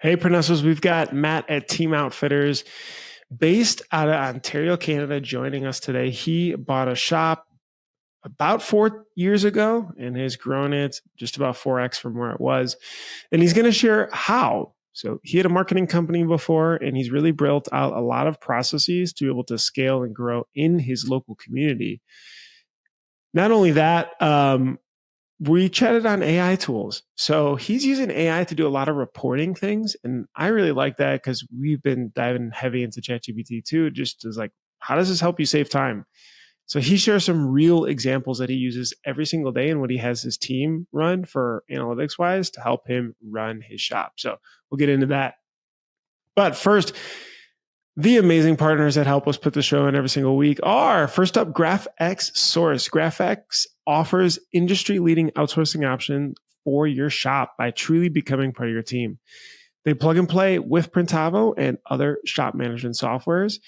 Hey, Printessos, we've got Matt at Team Outfitters based out of Ontario, Canada, joining us today. He bought a shop about 4 years ago and has grown it just about 4X from where it was. And he's going to share how. So he had a marketing company before, and he's really built out a lot of processes to be able to scale and grow in his local community. Not only that, we chatted on AI tools. So he's using AI to do a lot of reporting things. And I really like that because we've been diving heavy into ChatGPT too, just as like, how does this help you save time? So he shares some real examples that he uses every single day and what he has his team run for analytics wise to help him run his shop. So we'll get into that. But first, the amazing partners that help us put the show in every single week are, first up, GraphX Source. GraphX offers industry-leading outsourcing option for your shop by truly becoming part of your team. They plug and play with Printavo and other shop management softwares,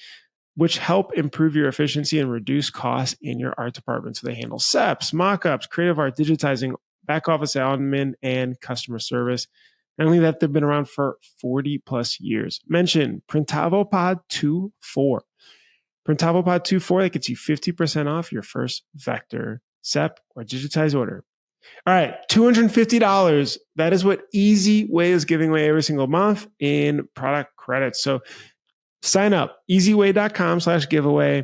which help improve your efficiency and reduce costs in your art department. So they handle SEPs, mockups, creative art, digitizing, back office admin, and customer service. Not only that, they've been around for 40 plus years. Mention Printavo Pod 24. Printavo Pod 24, that gets you 50% off your first vector, SEP, or digitized order. All right, $250. That is what Easy Way is giving away every single month in product credits. So sign up, easyway.com/giveaway.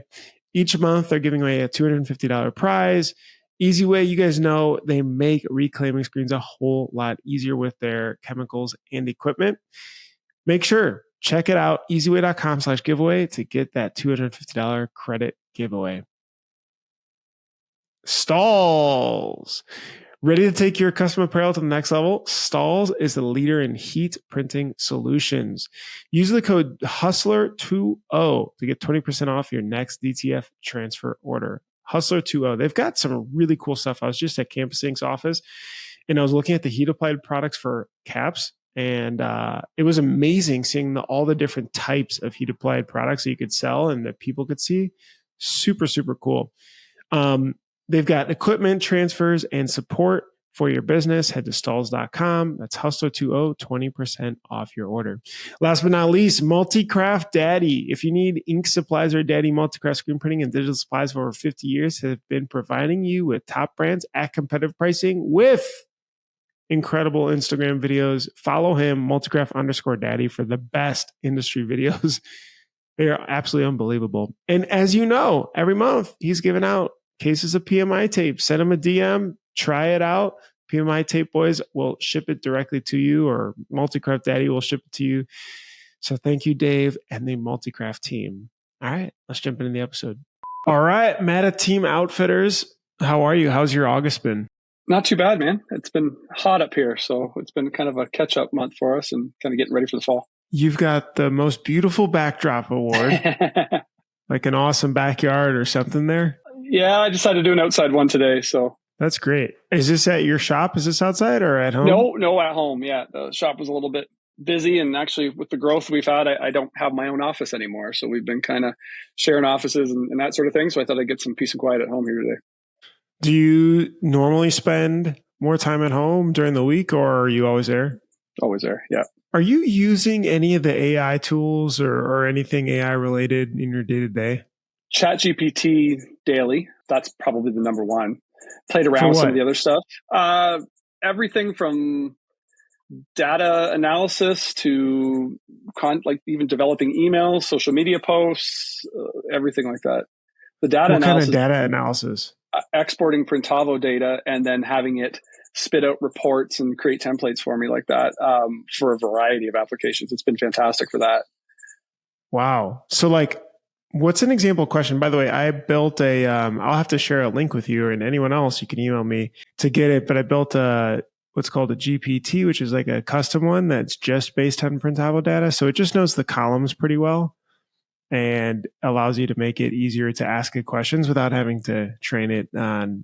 Each month, they're giving away a $250 prize. Easy Way, you guys know they make reclaiming screens a whole lot easier with their chemicals and equipment. Make sure, check it out, easyway.com/giveaway to get that $250 credit giveaway. Stalls. Ready to take your custom apparel to the next level? Stalls is the leader in heat printing solutions. Use the code HUSTLER20 to get 20% off your next DTF transfer order. Hustler20. They've got some really cool stuff. I was just at Campus Inc.'s office and I was looking at the heat applied products for caps. And it was amazing seeing all the different types of heat applied products that you could sell and that people could see. Super, super cool. They've got equipment transfers and support for your business. Head to stalls.com. That's Hustler20, 20% off your order. Last but not least, Multicraft Daddy. If you need ink supplies or Daddy, Multicraft screen printing and digital supplies for over 50 years have been providing you with top brands at competitive pricing with incredible Instagram videos. Follow him, Multicraft_Daddy, for the best industry videos. They are absolutely unbelievable. And as you know, every month he's giving out cases of PMI tape. Send them a DM, try it out. PMI tape boys will ship it directly to you, or Multicraft Daddy will ship it to you. So thank you, Dave, and the Multicraft team. All right, let's jump into the episode. All right, Matt at Team Outfitters. How are you? How's your August been? Not too bad, man. It's been hot up here, so it's been kind of a catch-up month for us and kind of getting ready for the fall. You've got the most beautiful backdrop award, like an awesome backyard or something there. Yeah, I decided to do an outside one today, so. That's great. Is this at your shop? Is this outside or at home? No, at home. Yeah, the shop was a little bit busy, and actually with the growth we've had, I don't have my own office anymore. So we've been kind of sharing offices and that sort of thing. So I thought I'd get some peace and quiet at home here today. Do you normally spend more time at home during the week, or are you always there? Always there, yeah. Are you using any of the AI tools or anything AI related in your day-to-day? ChatGPT daily. That's probably the number one. Played around with some of the other stuff. Everything from data analysis to like even developing emails, social media posts, everything like that. The data analysis. What kind of data analysis? Exporting Printavo data and then having it spit out reports and create templates for me like that for a variety of applications. It's been fantastic for that. Wow. So like, what's an example question? By the way, I built I'll have to share a link with you and anyone else. You can email me to get it. But I built what's called a GPT, which is like a custom one that's just based on Printavo data. So it just knows the columns pretty well and allows you to make it easier to ask it questions without having to train it on,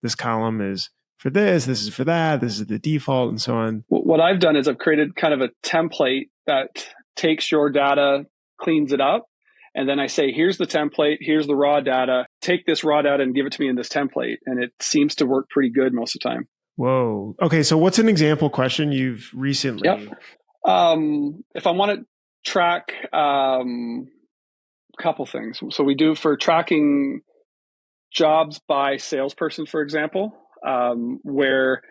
this column is for this is for that, this is the default, and so on. What I've done is I've created kind of a template that takes your data, cleans it up, and then I say, here's the template, here's the raw data, take this raw data and give it to me in this template. And it seems to work pretty good most of the time. Whoa. Okay, so what's an example question you've recently? Yep. If I want to track a couple things. So we do for tracking jobs by salesperson, for example, where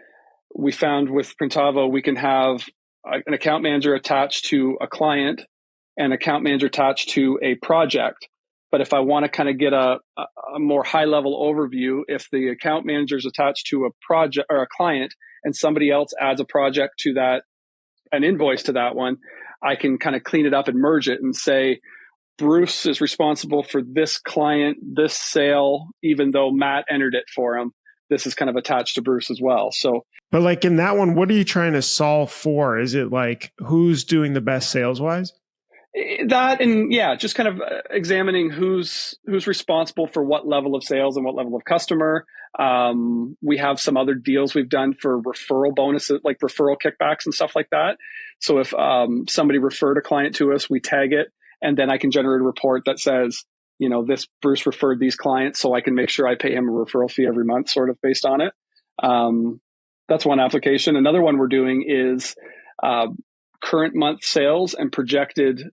we found with Printavo, we can have an account manager attached to a client and account manager attached to a project. But if I want to kind of get a more high level overview, if the account manager is attached to a project or a client and somebody else adds a project to that, an invoice to that one, I can kind of clean it up and merge it and say, Bruce is responsible for this client, this sale, even though Matt entered it for him. This is kind of attached to Bruce as well. So, but like in that one, what are you trying to solve for? Is it like who's doing the best sales wise? That, and yeah, just kind of examining who's responsible for what level of sales and what level of customer. We have some other deals we've done for referral bonuses, like referral kickbacks and stuff like that. So if somebody referred a client to us, we tag it, and then I can generate a report that says, this Bruce referred these clients, so I can make sure I pay him a referral fee every month, sort of based on it. That's one application. Another one we're doing is current month sales and projected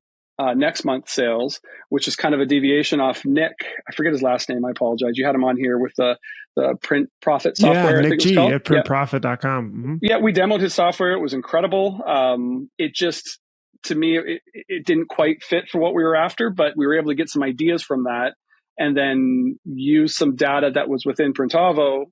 next month sales, which is kind of a deviation off Nick. I forget his last name. I apologize. You had him on here with the print profit software. Yeah, Nick G at printprofit.com. Mm-hmm. Yeah, we demoed his software. It was incredible. It just, to me, it didn't quite fit for what we were after, but we were able to get some ideas from that and then use some data that was within Printavo,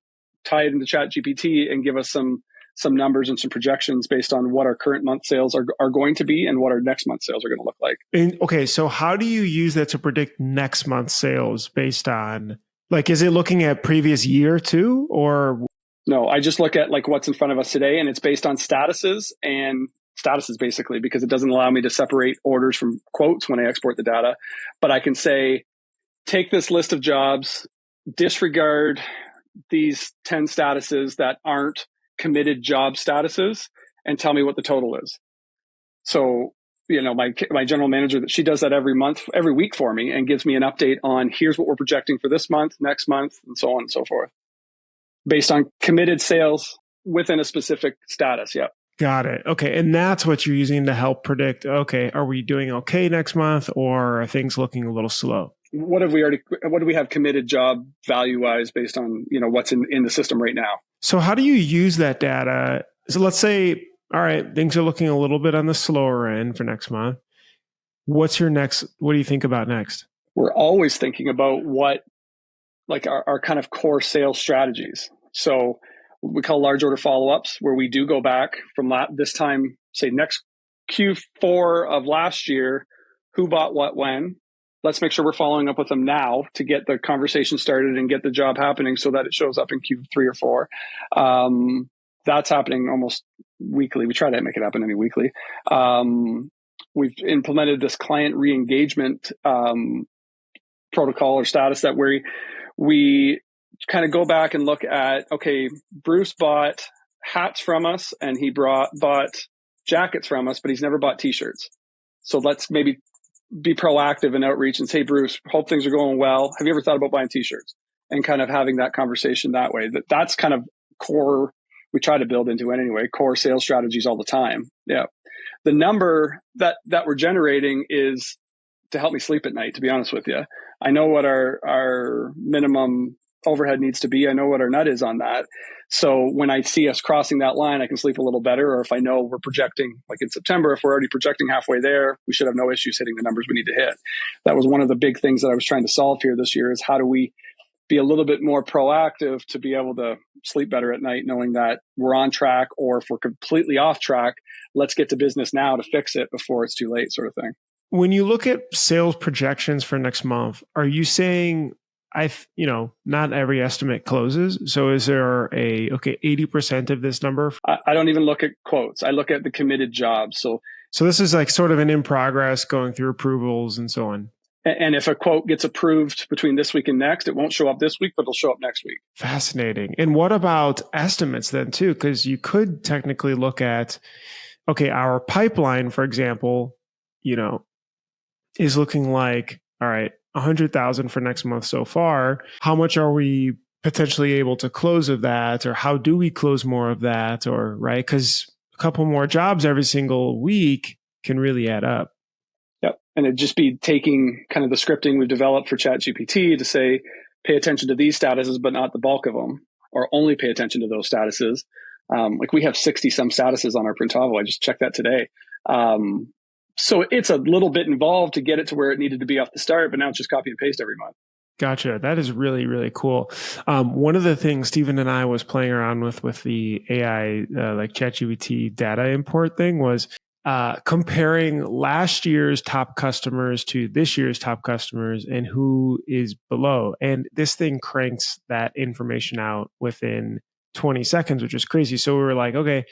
tie it into ChatGPT, and give us some numbers and some projections based on what our current month sales are going to be and what our next month sales are going to look like. And, okay, so how do you use that to predict next month's sales based on, like, is it looking at previous year too, or? No, I just look at like what's in front of us today, and it's based on statuses basically, because it doesn't allow me to separate orders from quotes when I export the data. But I can say, take this list of jobs, disregard these 10 statuses that aren't committed job statuses, and tell me what the total is. So, my general manager, she does that every week for me, and gives me an update on here's what we're projecting for this month, next month, and so on and so forth, based on committed sales within a specific status. Yep. Got it. Okay. And that's what you're using to help predict, okay, are we doing okay next month, or are things looking a little slow? What do we have committed job value wise based on, what's in the system right now? So how do you use that data? So let's say, all right, things are looking a little bit on the slower end for next month. What do you think about next? We're always thinking about what, like our kind of core sales strategies. So we call large order follow-ups, where we do go back from this time, say next Q4 of last year, who bought what when. Let's make sure we're following up with them now to get the conversation started and get the job happening so that it shows up in Q3 or 4. That's happening almost weekly. We try to make it happen any weekly. We've implemented this client re-engagement protocol or status that we kind of go back and look at, okay, Bruce bought hats from us and he bought jackets from us, but he's never bought t-shirts. So let's maybe be proactive and outreach and say, Bruce, hope things are going well. Have you ever thought about buying t-shirts? And kind of having that conversation that way. That's kind of core, we try to build into it anyway, core sales strategies all the time. Yeah. The number that we're generating is to help me sleep at night, to be honest with you. I know what our minimum overhead needs to be. I know what our nut is on that. So when I see us crossing that line, I can sleep a little better. Or if I know we're projecting, like in September, if we're already projecting halfway there, we should have no issues hitting the numbers we need to hit. That was one of the big things that I was trying to solve here this year, is how do we be a little bit more proactive to be able to sleep better at night, knowing that we're on track, or if we're completely off track, let's get to business now to fix it before it's too late, sort of thing. When you look at sales projections for next month, are you saying, not every estimate closes? So is there 80% of this number? I don't even look at quotes. I look at the committed jobs. So this is like sort of an in progress, going through approvals and so on. And if a quote gets approved between this week and next, it won't show up this week, but it'll show up next week. Fascinating. And what about estimates then too? Because you could technically look at, our pipeline, for example, is looking like, all right, 100,000 for next month so far. How much are we potentially able to close of that? Or how do we close more of that? Or, right? Because couple more jobs every single week can really add up. Yep. And it'd just be taking kind of the scripting we've developed for ChatGPT to say, pay attention to these statuses, but not the bulk of them, or only pay attention to those statuses. Like we have 60 some statuses on our Printavo. I just checked that today. So it's a little bit involved to get it to where it needed to be off the start, but now it's just copy and paste every month. Gotcha. That is really, really cool. One of the things Stephen and I was playing around with the AI, like ChatGPT data import thing was comparing last year's top customers to this year's top customers and who is below. And this thing cranks that information out within 20 seconds, which is crazy. So we were like, okay,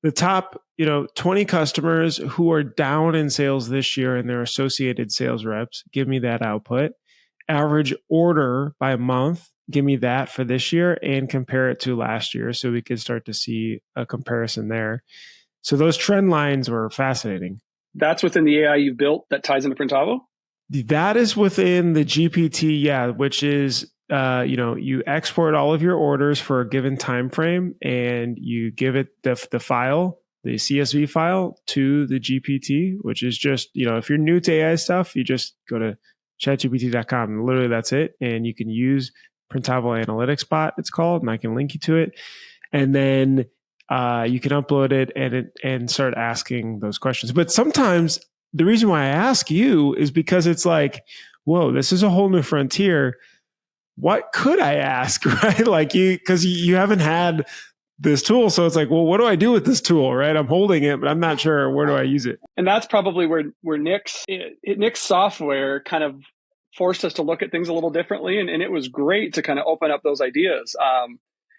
the top, 20 customers who are down in sales this year and their associated sales reps, give me that output. Average order by month, give me that for this year and compare it to last year so we could start to see a comparison there. So those trend lines were fascinating. That's within the AI you've built that ties into Printavo? That is within the GPT, yeah, which is, you export all of your orders for a given time frame and you give it the file, the CSV file to the GPT, which is just, if you're new to AI stuff, you just go to chatgpt.com and literally that's it. And you can use Printavo Analytics Bot, it's called, and I can link you to it. And then you can upload it and start asking those questions. But sometimes the reason why I ask you is because it's like, whoa, this is a whole new frontier. What could I ask, right? Like because you haven't had this tool. So it's like, well, what do I do with this tool, right? I'm holding it, but I'm not sure where do I use it. And that's probably where Nick's software kind of forced us to look at things a little differently. And it was great to kind of open up those ideas.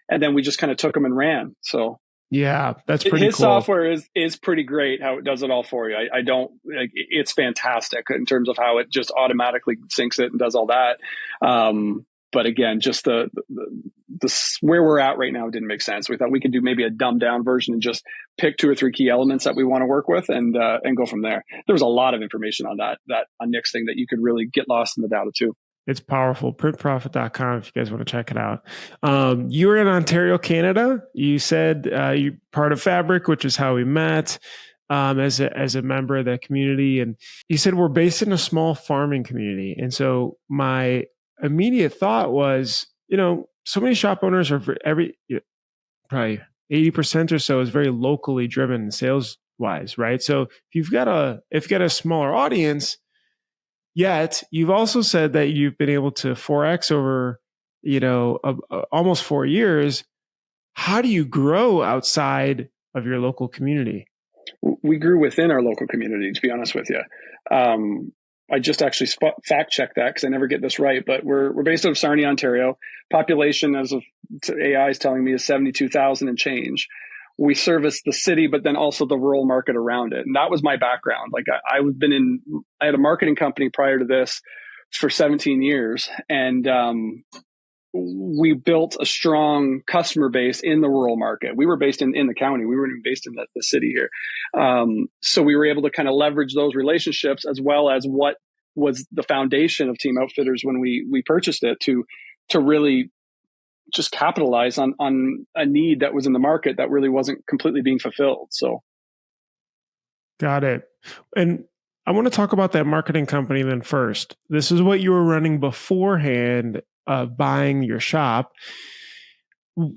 And then we just kind of took them and ran. So yeah, that's pretty cool. His software is pretty great how it does it all for you. I don't like it's fantastic in terms of how it just automatically syncs it and does all that. But again, just the where we're at right now didn't make sense. We thought we could do maybe a dumbed down version and just pick 2 or 3 key elements that we want to work with and go from there. There was a lot of information on that on Nick's thing that you could really get lost in the data too. It's powerful. Printprofit.com if you guys want to check it out. You were in Ontario, Canada. You said you're part of Fabric, which is how we met as a member of that community. And you said we're based in a small farming community. And so my immediate thought was, so many shop owners are probably 80% or so is very locally driven sales wise, right? So if you've got a smaller audience, yet you've also said that you've been able to 4X over, almost 4 years. How do you grow outside of your local community? We grew within our local community, to be honest with you. I just actually fact checked that because I never get this right, but we're based out of Sarnia, Ontario. Population, as of AI is telling me, is 72,000 and change. We service the city, but then also the rural market around it. And that was my background. Like I had a marketing company prior to this for 17 years. And we built a strong customer base in the rural market. We were based in the county. We weren't even based in the city here. So we were able to kind of leverage those relationships as well as what was the foundation of Team Outfitters when we purchased it to really just capitalize on a need that was in the market that really wasn't completely being fulfilled. So. Got it. And I want to talk about that marketing company then first. This is what you were running beforehand of buying your shop.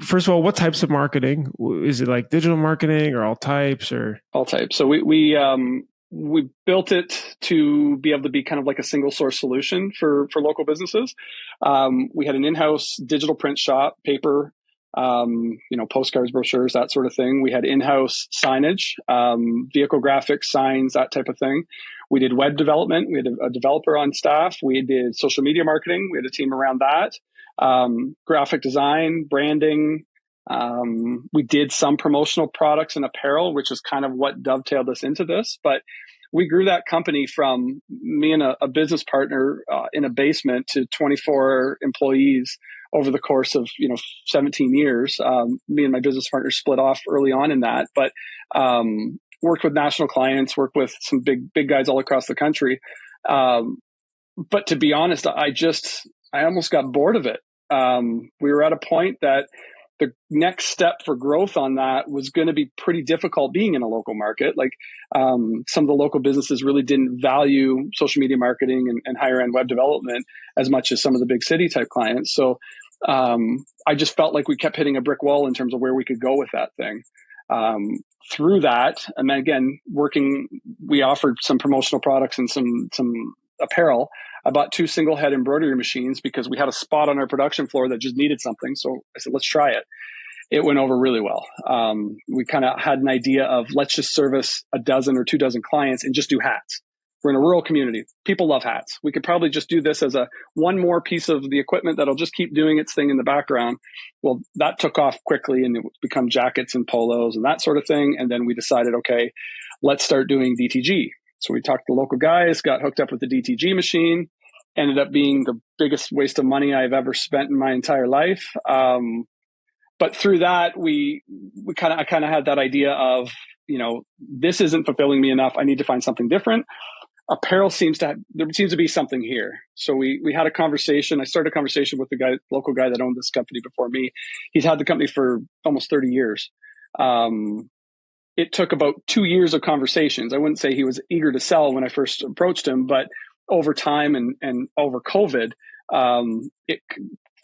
First of all, what types of marketing? Is it like digital marketing or all types or? All types. So we built it to be able to be kind of like a single source solution for local businesses. We had an in-house digital print shop, paper, postcards, brochures, that sort of thing. We had in-house signage, vehicle graphics, signs, that type of thing. We did web development. We had a developer on staff. We did social media marketing. We had a team around that. Graphic design, branding. We did some promotional products and apparel, which is kind of what dovetailed us into this. But we grew that company from me and a business partner in a basement to 24 employees over the course of 17 years. Me and my business partner split off early on in that, but worked with national clients, worked with some big guys all across the country. But to be honest, I almost got bored of it. We were at a point that the next step for growth on that was going to be pretty difficult being in a local market. Like some of the local businesses really didn't value social media marketing and higher end web development as much as some of the big city type clients. So I just felt like we kept hitting a brick wall in terms of where we could go with that thing. Through that, and then again, we offered some promotional products and some apparel. I bought 2 single head embroidery machines because we had a spot on our production floor that just needed something. So I said, let's try it. It went over really well. We kind of had an idea of let's just service a dozen or 2 dozen clients and just do hats. We're in a rural community. People love hats. We could probably just do this as one more piece of the equipment that'll just keep doing its thing in the background. Well, that took off quickly and it become jackets and polos and that sort of thing. And then we decided, okay, let's start doing DTG. So we talked to local guys, got hooked up with the DTG machine, ended up being the biggest waste of money I've ever spent in my entire life. But through that, I kind of had that idea of, this isn't fulfilling me enough. I need to find something different. Apparel there seems to be something here. So we had a conversation. I started a conversation with the local guy that owned this company before me. He's had the company for almost 30 years. It took about 2 years of conversations. I wouldn't say he was eager to sell when I first approached him, but over time and over COVID, it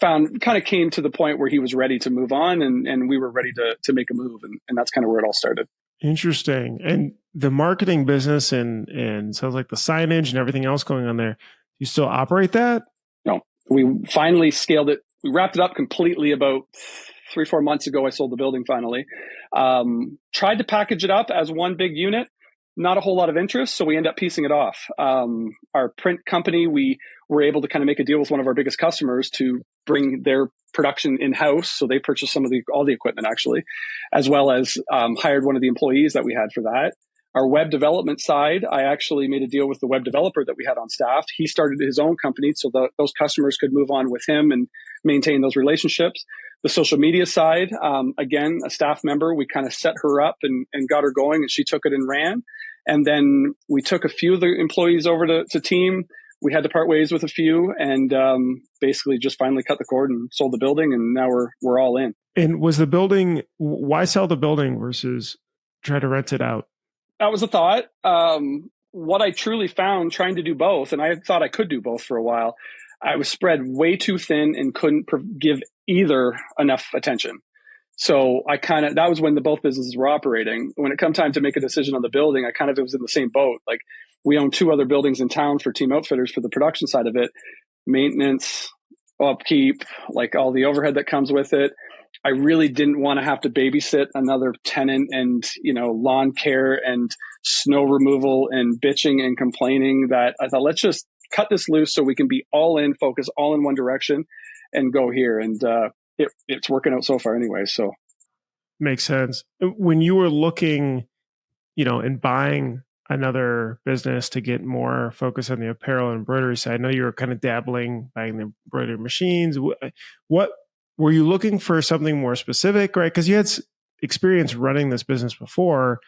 kind of came to the point where he was ready to move on and we were ready to make a move. And that's kind of where it all started. Interesting. And the marketing business and sounds like the signage and everything else going on there, you still operate that? No, we finally scaled it. We wrapped it up completely about 3-4 months ago. I sold the building finally. Tried to package it up as one big unit. Not a whole lot of interest, so we end up piecing it off. Our print company, we were able to kind of make a deal with one of our biggest customers to bring their production in-house. So they purchased all the equipment actually, as well as hired one of the employees that we had for that. Our web development side, I actually made a deal with the web developer that we had on staff. He started his own company so those customers could move on with him and maintain those relationships. The social media side, again, a staff member, we kind of set her up and got her going and she took it and ran. And then we took a few of the employees over to team. We had to part ways with a few and basically just finally cut the cord and sold the building. And now we're all in. And was the building, why sell the building versus try to rent it out? That was a thought. What I truly found trying to do both, and I thought I could do both for a while, I was spread way too thin and couldn't give either enough attention. So that was when both businesses were operating. When it come time to make a decision on the building, I kind of was in the same boat. Like we own 2 other buildings in town for Team Outfitters for the production side of it, maintenance, upkeep, like all the overhead that comes with it. I really didn't want to have to babysit another tenant and, lawn care and snow removal and bitching and complaining. That I thought, let's just cut this loose so we can be all in, focus all in one direction and go here. And it's working out so far anyway. So makes sense. When you were looking, and buying another business to get more focus on the apparel and embroidery side, I know you were kind of dabbling, buying the embroidery machines. What were you looking for, something more specific, right? Because you had experience running this business before,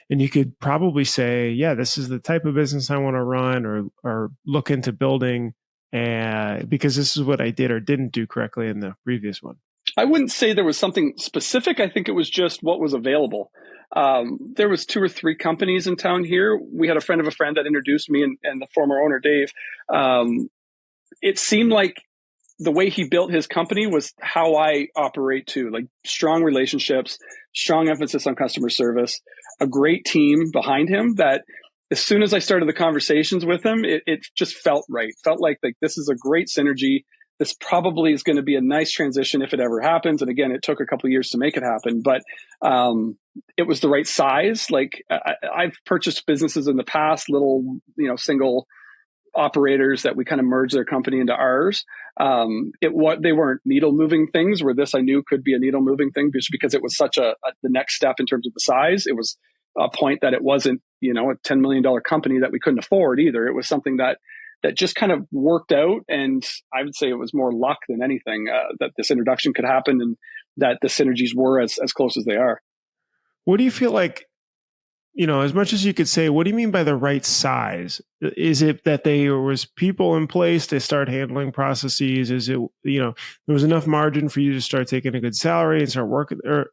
and you could probably say, yeah, this is the type of business I want to run or look into building, because this is what I did or didn't do correctly in the previous one. I wouldn't say there was something specific. I think it was just what was available. There was 2 or 3 companies in town here. We had a friend of a friend that introduced me and the former owner, Dave. It seemed like the way he built his company was how I operate too, like strong relationships, strong emphasis on customer service, a great team behind him that as soon as I started the conversations with him, it just felt right. Felt like this is a great synergy. This probably is going to be a nice transition if it ever happens. And again, it took a couple of years to make it happen, but it was the right size. Like I've purchased businesses in the past, little, single operators that we kind of merged their company into ours. They weren't needle moving things, where this I knew could be a needle moving thing just because it was such the next step in terms of the size. It was a point that it wasn't, a $10 million company that we couldn't afford either. It was something that just kind of worked out. And I would say it was more luck than anything that this introduction could happen and that the synergies were as close as they are. What do you feel like, as much as you could say, what do you mean by the right size? Is it that there was people in place to start handling processes? Is it, there was enough margin for you to start taking a good salary and start working, or,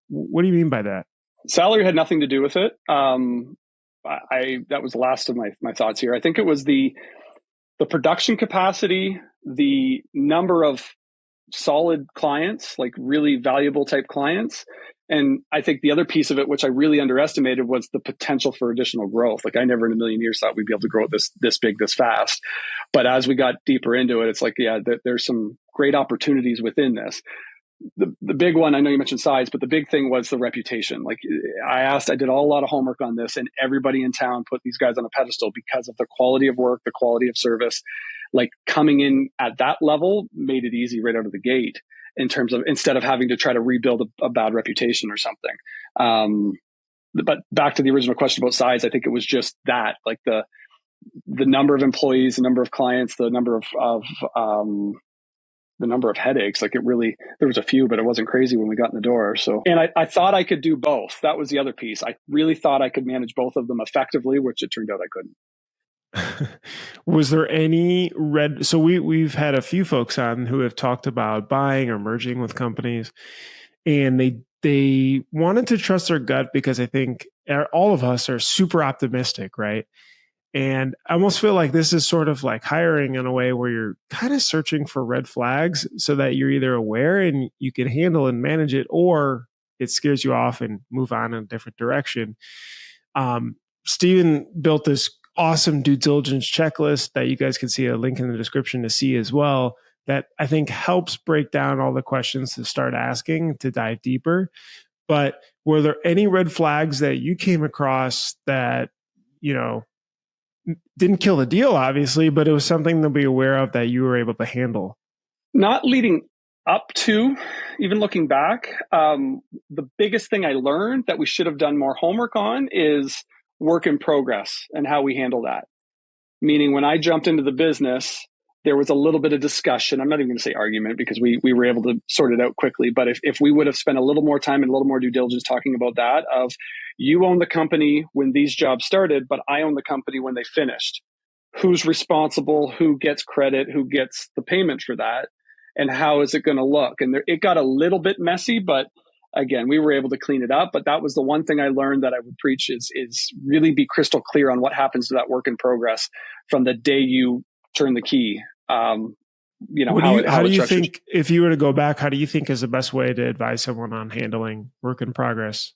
what do you mean by that? Salary had nothing to do with it. That was the last of my thoughts here. I think it was the production capacity, the number of solid clients, like really valuable type clients. And I think the other piece of it, which I really underestimated, was the potential for additional growth. Like I never in a million years thought we'd be able to grow this big, this fast. But as we got deeper into it, it's like, yeah, there's some great opportunities within this. The big one, I know you mentioned size, but the big thing was the reputation. Like I did a lot of homework on this, and everybody in town put these guys on a pedestal because of the quality of work, the quality of service. Like coming in at that level made it easy right out of the gate in terms of, instead of having to try to rebuild a bad reputation or something. But back to the original question about size, I think it was just that, like the number of employees, the number of clients, the number of headaches. Like there was a few, but it wasn't crazy when we got in the door. So, and I thought I could do both. That was the other piece. I really thought I could manage both of them effectively, which it turned out I couldn't. Was there any so we've had a few folks on who have talked about buying or merging with companies, and they wanted to trust their gut because I think all of us are super optimistic, right? And I almost feel like this is sort of like hiring in a way where you're kind of searching for red flags so that you're either aware and you can handle and manage it, or it scares you off and move on in a different direction. Steven built this awesome due diligence checklist that you guys can see a link in the description to see as well, that I think helps break down all the questions to start asking to dive deeper. But were there any red flags that you came across that, didn't kill the deal, obviously, but it was something to be aware of that you were able to handle? Not leading up to, even looking back, the biggest thing I learned that we should have done more homework on is work in progress and how we handle that. Meaning when I jumped into the business, there was a little bit of discussion. I'm not even going to say argument because we were able to sort it out quickly. But if we would have spent a little more time and a little more due diligence talking about that, of you own the company when these jobs started, but I own the company when they finished. Who's responsible? Who gets credit? Who gets the payment for that? And how is it going to look? And it got a little bit messy, but again, we were able to clean it up. But that was the one thing I learned that I would preach is really be crystal clear on what happens to that work in progress from the day you turn the key. How do you think, if you were to go back, how do you think is the best way to advise someone on handling work in progress?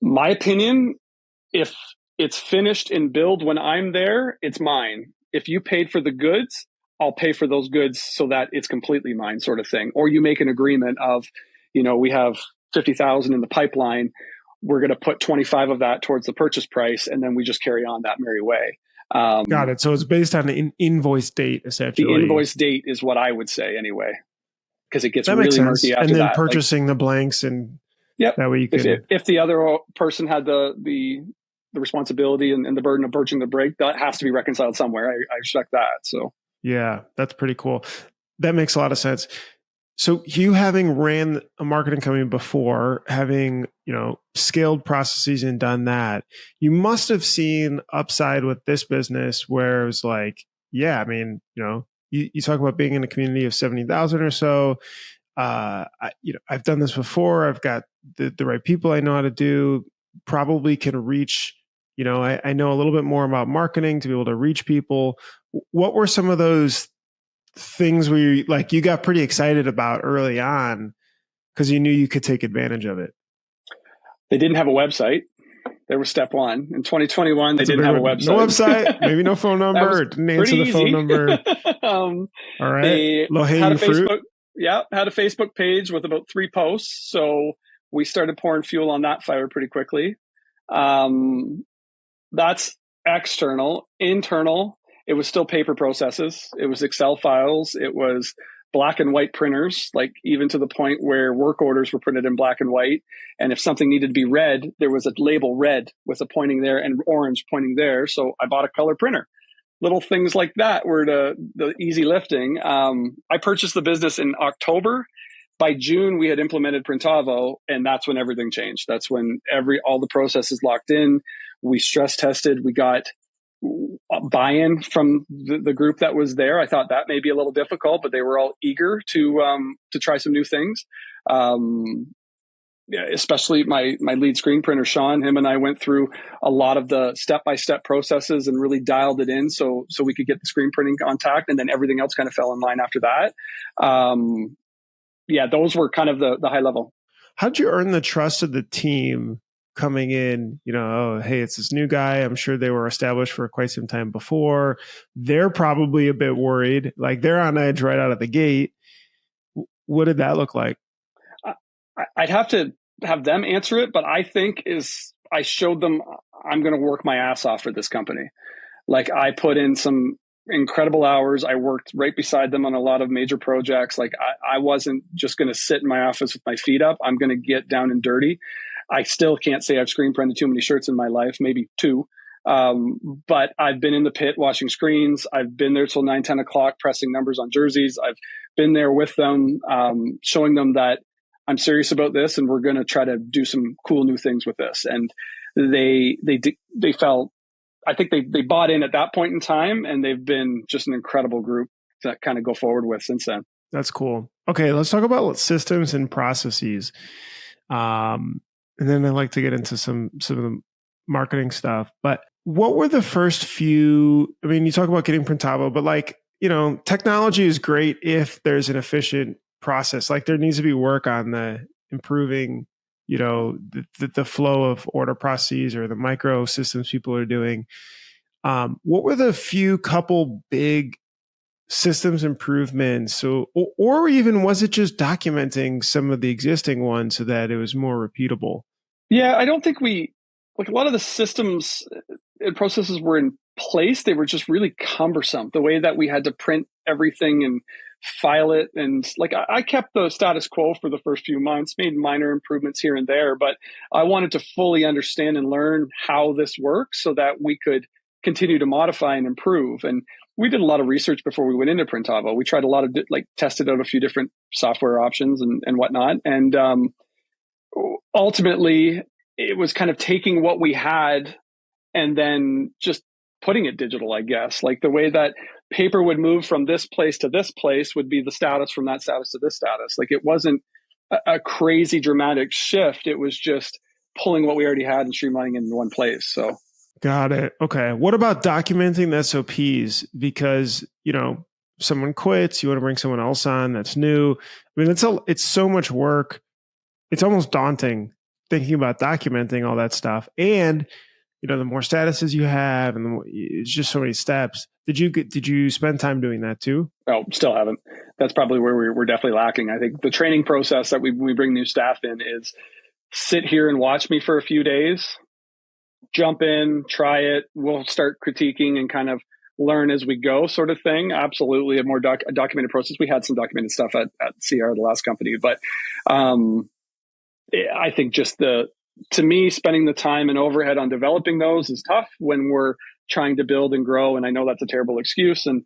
My opinion, if it's finished in build when I'm there, it's mine. If you paid for the goods, I'll pay for those goods so that it's completely mine, sort of thing. Or you make an agreement of, we have 50,000 in the pipeline. We're going to put 25 of that towards the purchase price, and then we just carry on that merry way. Got it. So it's based on an invoice date, essentially. The invoice date is what I would say anyway, because it gets really murky after that. And then purchasing the blanks, and that way you can. If the other person had the responsibility and the burden of purchasing the break, that has to be reconciled somewhere. I respect that. So yeah, that's pretty cool. That makes a lot of sense. So you, having ran a marketing company before, having, scaled processes and done that, you must have seen upside with this business where it was like, yeah, I mean, you talk about being in a community of 70,000 or so. I've done this before. I've got the right people I know how to do, probably can reach, I know a little bit more about marketing to be able to reach people. What were some of those things where you got pretty excited about early on because you knew you could take advantage of it? They didn't have a website. There was step one. In 2021, they didn't have a website. No website, maybe no phone number, didn't answer the phone number. All right. They had a Facebook. Yeah, had a Facebook page with about 3 posts. So we started pouring fuel on that fire pretty quickly. That's external. Internal, it was still paper processes. It was Excel files. It was black and white printers, like even to the point where work orders were printed in black and white. And if something needed to be read, there was a label red with a pointing there and orange pointing there. So I bought a color printer. Little things like that were the easy lifting. I purchased the business in October. by June, we had implemented Printavo, and that's when everything changed. That's when all the processes locked in. We stress tested. We got buy-in from the group that was there. I thought that may be a little difficult, but they were all eager to try some new things. Yeah, especially my lead screen printer, Sean. Him and I went through a lot of the step-by-step processes and really dialed it in so we could get the screen printing on tact, and then everything else kind of fell in line after that. Yeah, those were kind of the high level. How'd you earn the trust of the team coming in? Oh, hey, it's this new guy. I'm sure they were established for quite some time before. They're probably a bit worried, like they're on edge right out of the gate. What did that look like? I'd have to have them answer it, but I think I showed them I'm going to work my ass off for this company. Like, I put in some incredible hours. I worked right beside them on a lot of major projects. Like, I wasn't just going to sit in my office with my feet up. I'm going to get down and dirty. I still can't say I've screen printed too many shirts in my life, maybe 2. But I've been in the pit washing screens. I've been there till 9, 10 o'clock pressing numbers on jerseys. I've been there with them, showing them that I'm serious about this, and we're going to try to do some cool new things with this. And they felt, I think they bought in at that point in time, and they've been just an incredible group to kind of go forward with since then. That's cool. Okay, let's talk about systems and processes. And then I'd like to get into some of the marketing stuff. But what were the first few? I mean, you talk about getting Printavo, but technology is great if there's an efficient process. Like, there needs to be work on the improving, the flow of order processes or the micro systems people are doing. What were the couple big systems improvements? So, or even was it just documenting some of the existing ones so that it was more repeatable? Yeah, I don't think a lot of the systems and processes were in place. They were just really cumbersome. The way that we had to print everything and file it. And I kept the status quo for the first few months, made minor improvements here and there, but I wanted to fully understand and learn how this works so that we could continue to modify and improve. And we did a lot of research before we went into Printavo. We tried a lot of tested out a few different software options and whatnot. And ultimately, it was kind of taking what we had and then just putting it digital, I guess. Like, the way that paper would move from this place to this place would be the status from that status to this status. Like, it wasn't a crazy dramatic shift. It was just pulling what we already had and streamlining it in one place. So, got it. Okay. What about documenting the SOPs? Because, someone quits, you want to bring someone else on that's new. I mean, it's so much work. It's almost daunting thinking about documenting all that stuff. And, the more statuses you have, and it's just so many steps. Did you spend time doing that too? Oh, still haven't. That's probably where we're definitely lacking. I think the training process that we bring new staff in is sit here and watch me for a few days, jump in, try it. We'll start critiquing and kind of learn as we go, sort of thing. Absolutely, a more documented process. We had some documented stuff at CR, the last company, but I think just to me, spending the time and overhead on developing those is tough when we're trying to build and grow. And I know that's a terrible excuse. And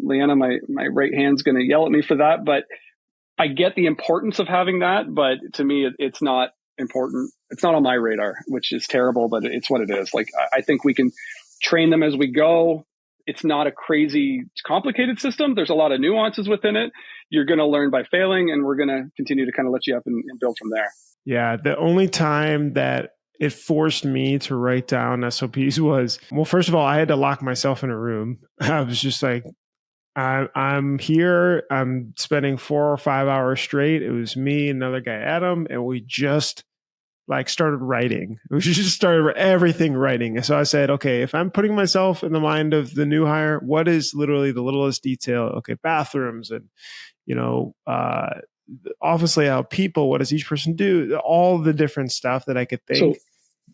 Leanna, my right hand's going to yell at me for that, but I get the importance of having that. But to me, it's not important. It's not on my radar, which is terrible, but it's what it is. Like, I think we can train them as we go. It's not a crazy complicated system. There's a lot of nuances within it. You're going to learn by failing, and we're going to continue to kind of let you up and build from there. Yeah. The only time that it forced me to write down SOPs was, well, first of all, I had to lock myself in a room. I was just like, I'm here. I'm spending 4 or 5 hours straight. It was me, another guy, Adam, and we just started writing. We just started everything writing. And so I said, okay, if I'm putting myself in the mind of the new hire, what is literally the littlest detail? Okay, bathrooms and, office layout, people, what does each person do? All the different stuff that I could think. So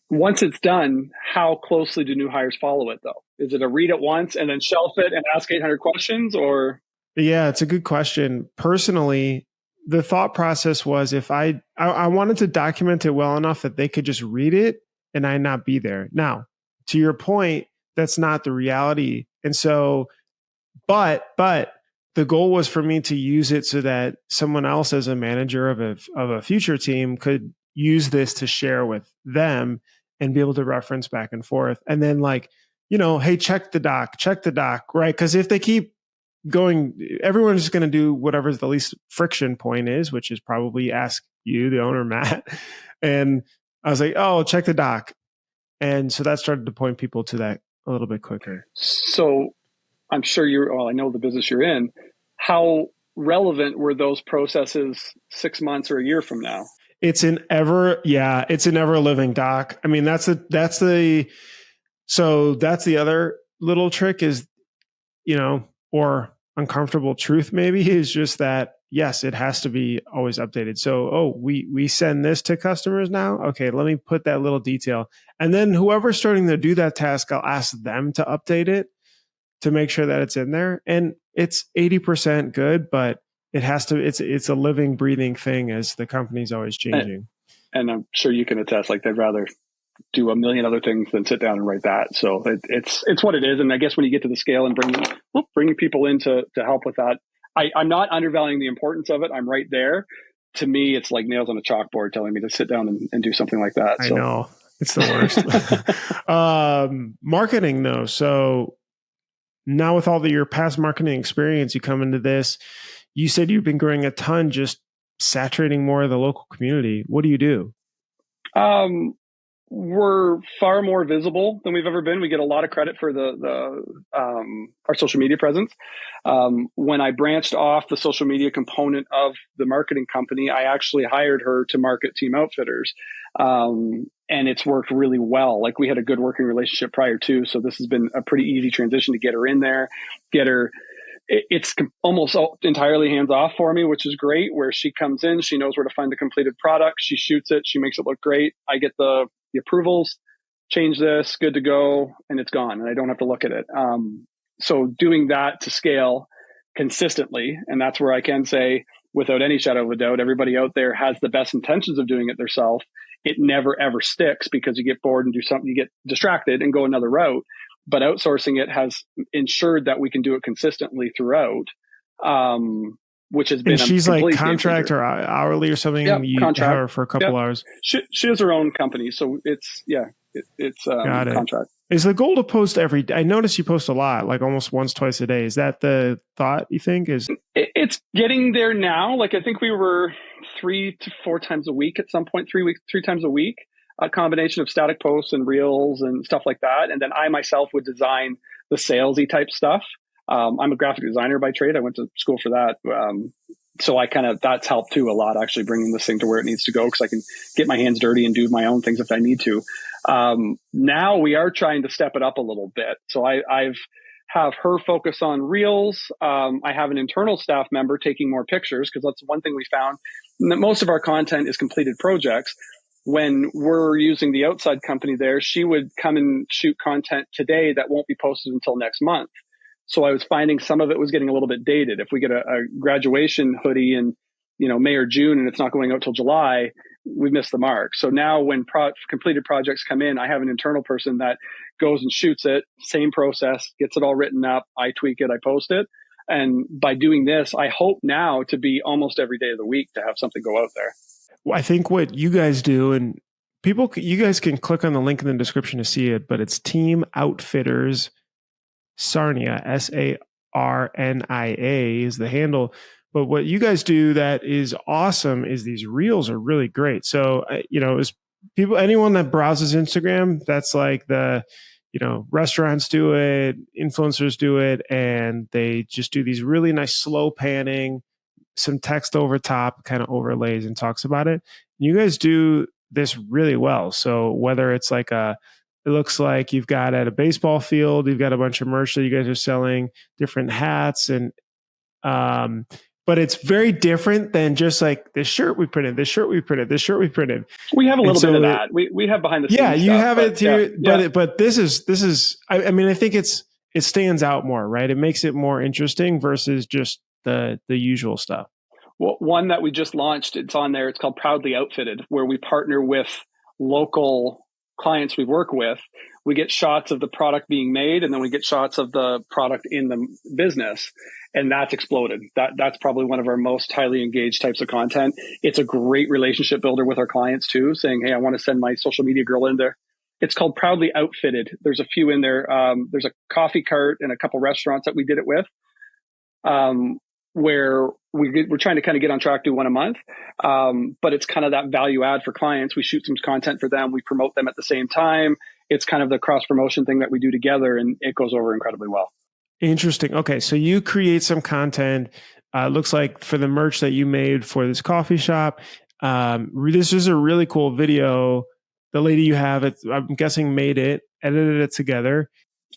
once it's done, how closely do new hires follow it, though? Is it a read it once and then shelf it and ask 800 questions, or? Yeah, it's a good question. Personally, the thought process was, if I wanted to document it well enough that they could just read it and I not be there. Now, to your point, that's not the reality. And so, but the goal was for me to use it so that someone else as a manager of a future team could use this to share with them and be able to reference back and forth. And then like, hey, check the doc, right? Because if they keep going, everyone's just going to do whatever's the least friction point is, which is probably ask you, the owner, Matt. And I was like, oh, check the doc. And so that started to point people to that a little bit quicker. So I'm sure I know the business you're in. How relevant were those processes 6 months or a year from now? It's an ever living doc. I mean, that's the other little trick is, or uncomfortable truth maybe is just that, yes, it has to be always updated. So, we send this to customers now. Okay, let me put that little detail. And then whoever's starting to do that task, I'll ask them to update it to make sure that it's in there. And it's 80% good, but it has to, it's a living, breathing thing as the company's always changing. And I'm sure you can attest, like they'd rather do a million other things than sit down and write that. So it's what it is. And I guess when you get to the scale and bringing people in to help with that, I'm not undervaluing the importance of it. I'm right there. To me, it's like nails on a chalkboard telling me to sit down and do something like that. I know. It's the worst. Marketing though. So now with all your past marketing experience, you come into this, you said you've been growing a ton, just saturating more of the local community. What do you do? We're far more visible than we've ever been. We get a lot of credit for our social media presence. When I branched off the social media component of the marketing company, I actually hired her to market Team Outfitters. And it's worked really well. Like we had a good working relationship prior to, so this has been a pretty easy transition to get her in there, it's almost entirely hands off for me, which is great, where she comes in, she knows where to find the completed product. She shoots it. She makes it look great. I get the approvals, change this, good to go. And it's gone. And I don't have to look at it. So doing that to scale consistently. And that's where I can say without any shadow of a doubt, everybody out there has the best intentions of doing it themselves. It never, ever sticks because you get bored and do something, you get distracted and go another route. But outsourcing it has ensured that we can do it consistently throughout, which has been. And she's like contract or hourly or something. Yep, you contract. have her for a couple hours. She has her own company, so it's contract. Is the goal to post every day? I notice you post a lot, like almost once, twice a day. Is that the thought you think is? It's getting there now. Like I think we were 3 to 4 times a week at some point, 3 times a week. A combination of static posts and reels and stuff like that. And then I myself would design the salesy type stuff. I'm a graphic designer by trade. I went to school for that. So that's helped too a lot, actually bringing this thing to where it needs to go, because I can get my hands dirty and do my own things if I need to. Now we are trying to step it up a little bit. So I've have her focus on reels. I have an internal staff member taking more pictures, because that's one thing we found. Most of our content is completed projects. When we're using the outside company there, she would come and shoot content today that won't be posted until next month. So I was finding some of it was getting a little bit dated. If we get a graduation hoodie in, May or June and it's not going out till July, we missed the mark. So now when completed projects come in, I have an internal person that goes and shoots it, same process, gets it all written up. I tweak it, I post it. And by doing this, I hope now to be almost every day of the week to have something go out there. I think what you guys do, and you guys can click on the link in the description to see it, but it's Team Outfitters Sarnia, SARNIA is the handle. But what you guys do that is awesome is these reels are really great. So, anyone that browses Instagram, that's like restaurants do it, influencers do it, and they just do these really nice slow panning, some text over top, kind of overlays and talks about it. You guys do this really well. So whether it's like it looks like you've got at a baseball field, you've got a bunch of merch that you guys are selling, different hats, and but it's very different than just like this shirt we printed, this shirt we printed, this shirt we printed. We have a little bit of that. We have behind the scenes. Yeah, you stuff, have it too. Yeah. But this is. I mean, I think it stands out more, right? It makes it more interesting versus just the usual stuff. Well, one that we just launched, it's on there. It's called Proudly Outfitted, where we partner with local clients we work with. we get shots of the product being made, and then we get shots of the product in the business. And that's exploded. That's probably one of our most highly engaged types of content. It's a great relationship builder with our clients too, saying, hey, I want to send my social media girl in there. It's called Proudly Outfitted. There's a few in there. There's a coffee cart and a couple restaurants that we did it with, where we're trying to kind of get on track to one a month. But it's kind of that value add for clients. We shoot some content for them. We promote them at the same time. It's kind of the cross promotion thing that we do together, and it goes over incredibly well. Interesting. Okay. So you create some content, looks like for the merch that you made for this coffee shop. This is a really cool video. The lady you have, I'm guessing, made it, edited it together.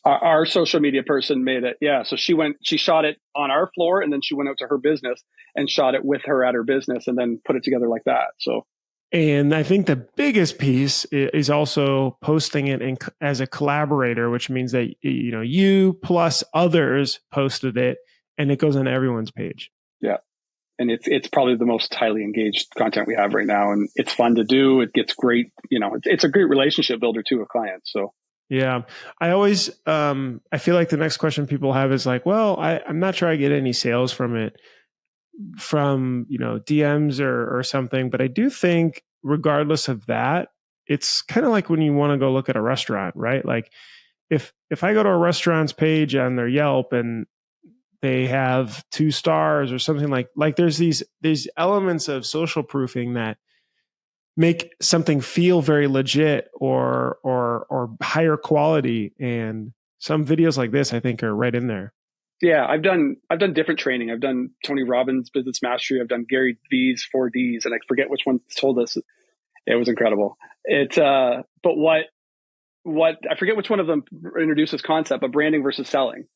Our social media person made it. Yeah. So she shot it on our floor, and then she went out to her business and shot it with her at her business, and then put it together like that. So. And I think the biggest piece is also posting it as a collaborator, which means that you plus others posted it, and it goes on everyone's page. Yeah, and it's probably the most highly engaged content we have right now, and it's fun to do. It gets great, it's a great relationship builder too with clients. So yeah, I always I feel like the next question people have is like, well, I'm not sure I get any sales from it, from DMs or something, but I do think regardless of that, it's kind of like when you want to go look at a restaurant, right? Like if I go to a restaurant's page on their Yelp and they have 2 stars or something, like there's these elements of social proofing that make something feel very legit or higher quality, and some videos like this I think are right in there. Yeah, I've done different training. I've done Tony Robbins Business Mastery. I've done Gary V's 4Ds, and I forget which one told us. It was incredible. But what I forget which one of them introduced this concept of branding versus selling.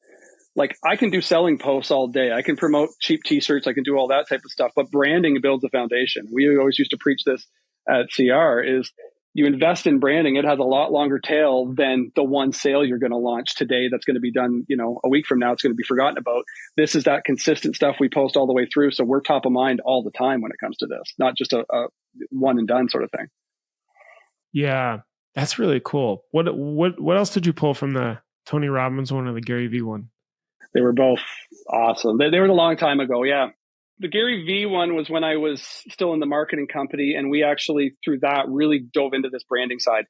Like, I can do selling posts all day. I can promote cheap t-shirts. I can do all that type of stuff, but branding builds a foundation. We always used to preach this at CR is you invest in branding. It has a lot longer tail than the one sale you're going to launch today. That's going to be done, a week from now, it's going to be forgotten about. This is that consistent stuff we post all the way through. So we're top of mind all the time when it comes to this, not just a one and done sort of thing. Yeah, that's really cool. What else did you pull from the Tony Robbins one or the Gary V one? They were both awesome. They were a long time ago. Yeah. The Gary V one was when I was still in the marketing company, and we actually, through that, really dove into this branding side.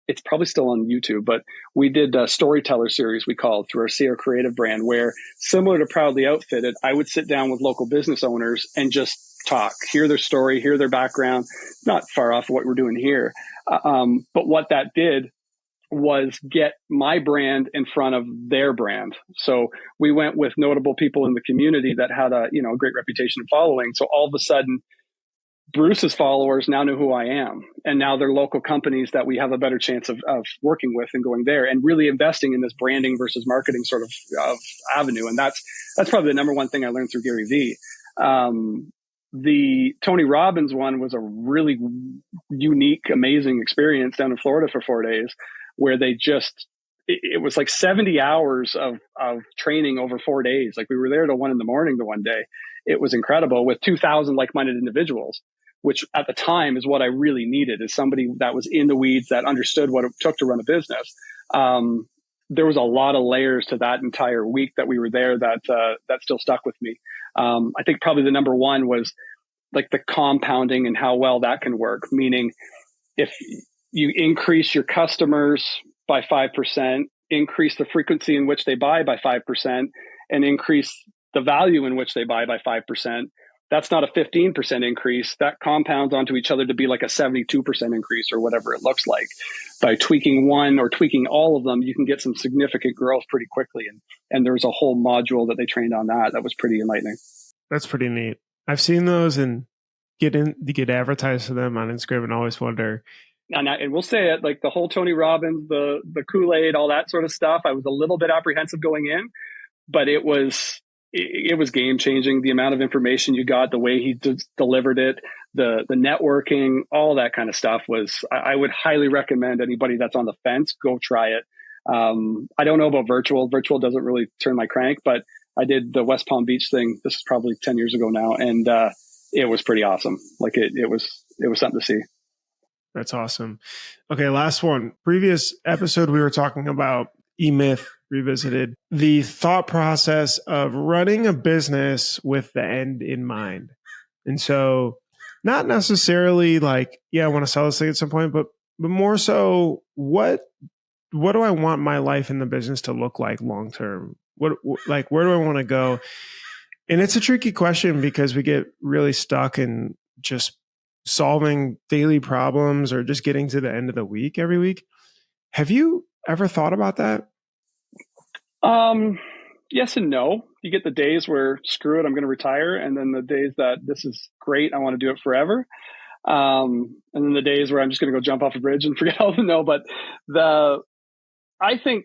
It's probably still on YouTube, but we did a storyteller series we called through our CR Creative brand, where, similar to Proudly Outfitted, I would sit down with local business owners and just talk, hear their story, hear their background, not far off of what we're doing here. But what that did was get my brand in front of their brand. So we went with notable people in the community that had a great reputation and following. So all of a sudden, Bruce's followers now knew who I am, and now they're local companies that we have a better chance of working with and going there, and really investing in this branding versus marketing sort of avenue. And that's probably the number one thing I learned through Gary Vee. The Tony Robbins one was a really unique, amazing experience down in Florida for 4 days, where they it was like 70 hours of training over 4 days. Like, we were there till 1 a.m. the one day. It was incredible, with 2,000 like-minded individuals, which at the time is what I really needed, is somebody that was in the weeds, that understood what it took to run a business. There was a lot of layers to that entire week that we were there that still stuck with me. I think probably the number one was like the compounding and how well that can work. Meaning, if you increase your customers by 5%, increase the frequency in which they buy by 5%, and increase the value in which they buy by 5%, that's not a 15% increase. That compounds onto each other to be like a 72% increase, or whatever it looks like. By tweaking one or tweaking all of them, you can get some significant growth pretty quickly. And there was a whole module that they trained on that was pretty enlightening. That's pretty neat. I've seen those and get advertised to them on Instagram, and always wonder. And we'll say it, like the whole Tony Robbins, the Kool-Aid, all that sort of stuff, I was a little bit apprehensive going in, but it was game changing. The amount of information you got, the way he delivered it, the networking, all that kind of stuff I would highly recommend anybody that's on the fence, go try it. I don't know about virtual. Virtual doesn't really turn my crank, but I did the West Palm Beach thing. This is probably 10 years ago now. And, it was pretty awesome. Like it was something to see. That's awesome. Okay, last one. Previous episode, we were talking about E-Myth Revisited, the thought process of running a business with the end in mind. And so not necessarily like, yeah, I want to sell this thing at some point, but more so what do I want my life in the business to look like long term? What like where do I want to go? And it's a tricky question because we get really stuck in just solving daily problems or just getting to the end of the week every week. Have you ever thought about that? Yes and no. You get the days where screw it, I'm going to retire, and then the days that this is great, I want to do it forever. And then the days where I'm just going to go jump off a bridge and forget all the no. But I think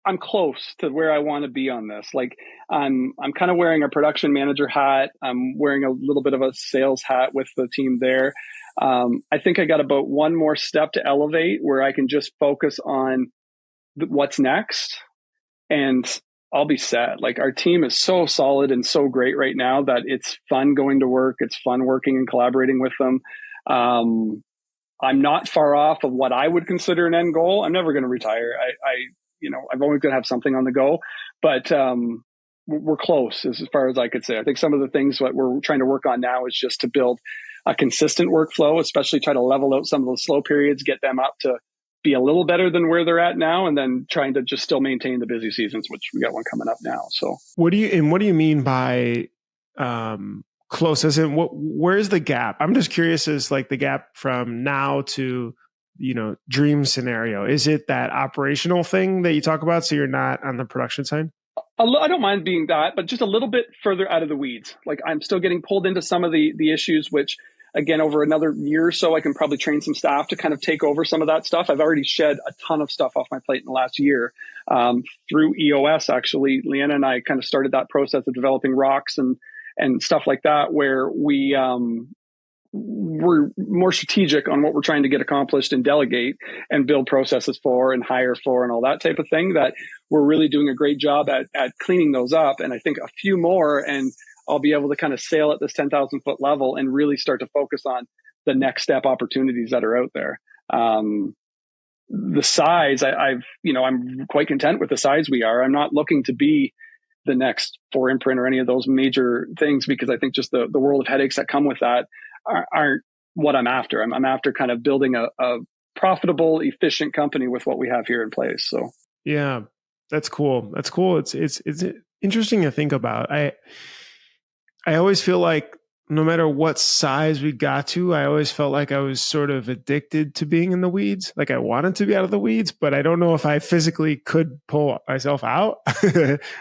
I'm close to where I want to be on this. Like I'm kind of wearing a production manager hat. I'm wearing a little bit of a sales hat with the team there. I think I got about one more step to elevate where I can just focus on what's next, and I'll be set. Like our team is so solid and so great right now that it's fun going to work. It's fun working and collaborating with them. I'm not far off of what I would consider an end goal. I'm never going to retire. I'm always going to have something on the go, but we're close as far as I could say. I think some of the things that we're trying to work on now is just to build a consistent workflow, especially try to level out some of those slow periods, get them up to be a little better than where they're at now, and then trying to just still maintain the busy seasons, which we got one coming up now. So what do you mean by close? As in where's the gap? I'm just curious as like the gap from now to, dream scenario. Is it that operational thing that you talk about? So you're not on the production side? I don't mind being that, but just a little bit further out of the weeds. Like I'm still getting pulled into some of the issues, which again, over another year or so, I can probably train some staff to kind of take over some of that stuff. I've already shed a ton of stuff off my plate in the last year through EOS. Actually, Leanna and I kind of started that process of developing rocks and stuff like that, where we're more strategic on what we're trying to get accomplished and delegate and build processes for and hire for and all that type of thing, that we're really doing a great job at cleaning those up. And I think a few more, and I'll be able to kind of sail at this 10,000 foot level and really start to focus on the next step opportunities that are out there. The size, I'm quite content with the size we are. I'm not looking to be the next 4imprint or any of those major things, because I think just the world of headaches that come with that aren't what I'm after. I'm after kind of building a profitable, efficient company with what we have here in place. So yeah, that's cool. That's cool. It's interesting to think about. I always feel like no matter what size we got to, I always felt like I was sort of addicted to being in the weeds. Like I wanted to be out of the weeds, but I don't know if I physically could pull myself out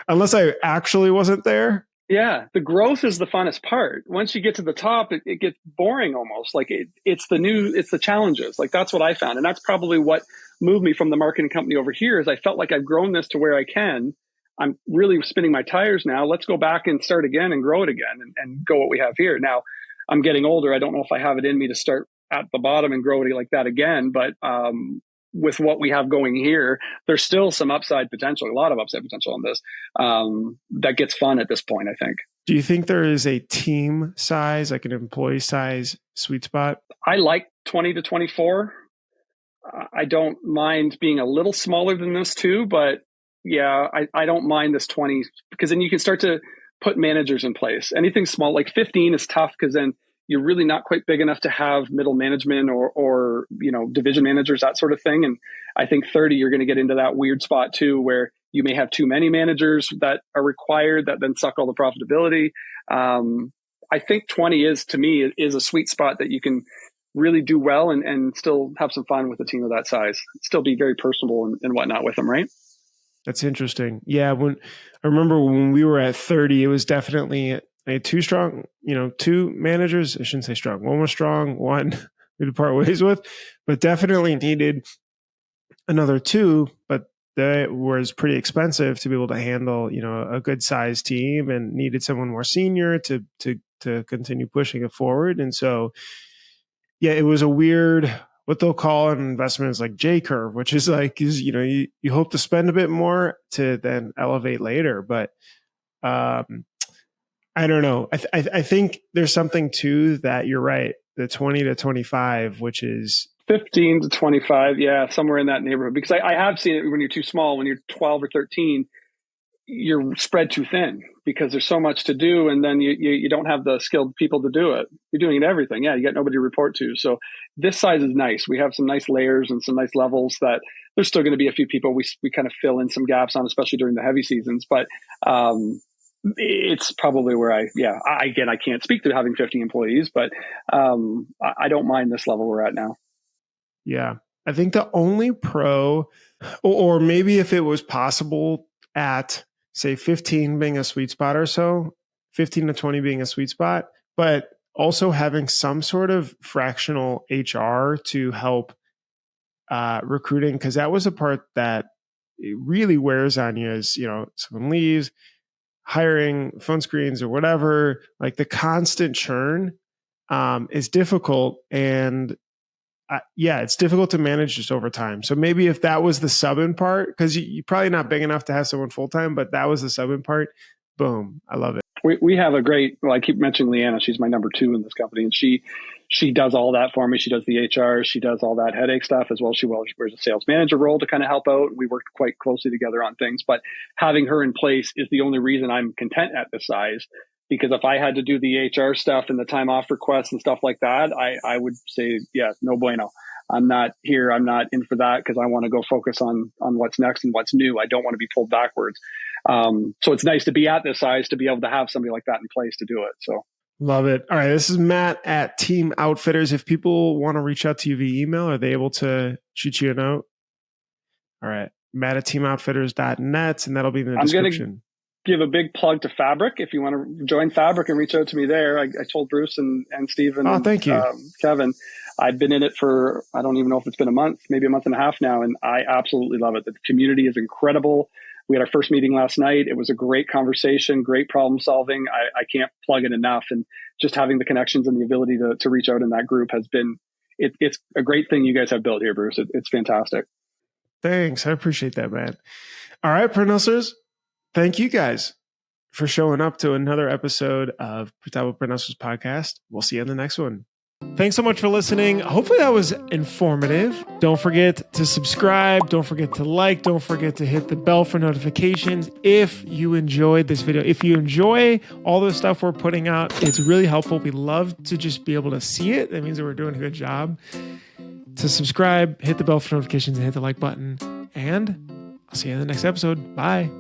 unless I actually wasn't there. Yeah, the growth is the funnest part. Once you get to the top, it gets boring almost. Like it's the challenges. Like that's what I found. And that's probably what moved me from the marketing company over here, is I felt like I've grown this to where I can. I'm really spinning my tires now. Let's go back and start again and grow it again and go what we have here. Now I'm getting older. I don't know if I have it in me to start at the bottom and grow it like that again. But with what we have going here, there's still some upside potential, a lot of upside potential on this. That gets fun at this point, I think. Do you think there is a team size, like an employee size sweet spot? I like 20 to 24. I don't mind being a little smaller than this too, but yeah, I don't mind this 20, because then you can start to put managers in place. Anything small, like 15 is tough, because then you're really not quite big enough to have middle management or division managers, that sort of thing. And I think 30, you're going to get into that weird spot too, where you may have too many managers that are required that then suck all the profitability. I think 20 to me is a sweet spot that you can really do well and still have some fun with a team of that size, still be very personable and whatnot with them, right? That's interesting. Yeah. I remember when we were at 30, it was definitely two managers. I shouldn't say strong. One was strong, one we had to part ways with, but definitely needed another two, but that was pretty expensive to be able to handle, a good sized team, and needed someone more senior to continue pushing it forward. And so, yeah, it was a weird, what they'll call an investment is like J curve, which is like, you hope to spend a bit more to then elevate later. But I don't know. I think there's something to that. You're right. The 20 to 25, which is 15 to 25. Yeah, somewhere in that neighborhood. Because I have seen it when you're too small, when you're 12 or 13, you're spread too thin because there's so much to do. And then you don't have the skilled people to do it. You're doing everything. Yeah, you got nobody to report to. So this size is nice. We have some nice layers and some nice levels that there's still going to be a few people we kind of fill in some gaps on, especially during the heavy seasons. But it's probably where I can't speak to having 50 employees, but I don't mind this level we're at now. Yeah. I think the only pro, or maybe if it was possible at say 15 being a sweet spot or so, 15 to 20 being a sweet spot, but also having some sort of fractional HR to help recruiting, because that was a part that it really wears on you is, someone leaves, hiring phone screens or whatever, like the constant churn is difficult. And it's difficult to manage just over time. So maybe if that was the sub-in part, because you're probably not big enough to have someone full-time, but that was the sub-in part, boom, I love it. We have a great, I keep mentioning Leanna, she's my number 2 in this company, and she does all that for me. She does the HR, she does all that headache stuff as well. She wears a sales manager role to kind of help out. We work quite closely together on things, but having her in place is the only reason I'm content at this size. Because if I had to do the HR stuff and the time off requests and stuff like that, I would say, no bueno. I'm not here. I'm not in for that because I want to go focus on what's next and what's new. I don't want to be pulled backwards. So it's nice to be at this size to be able to have somebody like that in place to do it. So love it. All right. This is Matt at Team Outfitters. If people want to reach out to you via email, are they able to shoot you a note? All right. Matt at teamoutfitters.net, and that'll be in the description. Give a big plug to Fabric. If you want to join Fabric and reach out to me there, I told Bruce and Stephen and thank you. Kevin, I've been in it for, I don't even know if it's been a month, maybe a month and a half now. And I absolutely love it. The community is incredible. We had our first meeting last night. It was a great conversation, great problem solving. I can't plug it enough. And just having the connections and the ability to reach out in that group has been, it's a great thing you guys have built here, Bruce. It's fantastic. Thanks. I appreciate that, man. All right, print hustlers. Thank you guys for showing up to another episode of Printavo Print Hustlers podcast. We'll see you in the next one. Thanks so much for listening. Hopefully that was informative. Don't forget to subscribe. Don't forget to like. Don't forget to hit the bell for notifications if you enjoyed this video. If you enjoy all the stuff we're putting out, it's really helpful. We love to just be able to see it. That means that we're doing a good job. To subscribe, hit the bell for notifications, and hit the like button. And I'll see you in the next episode. Bye.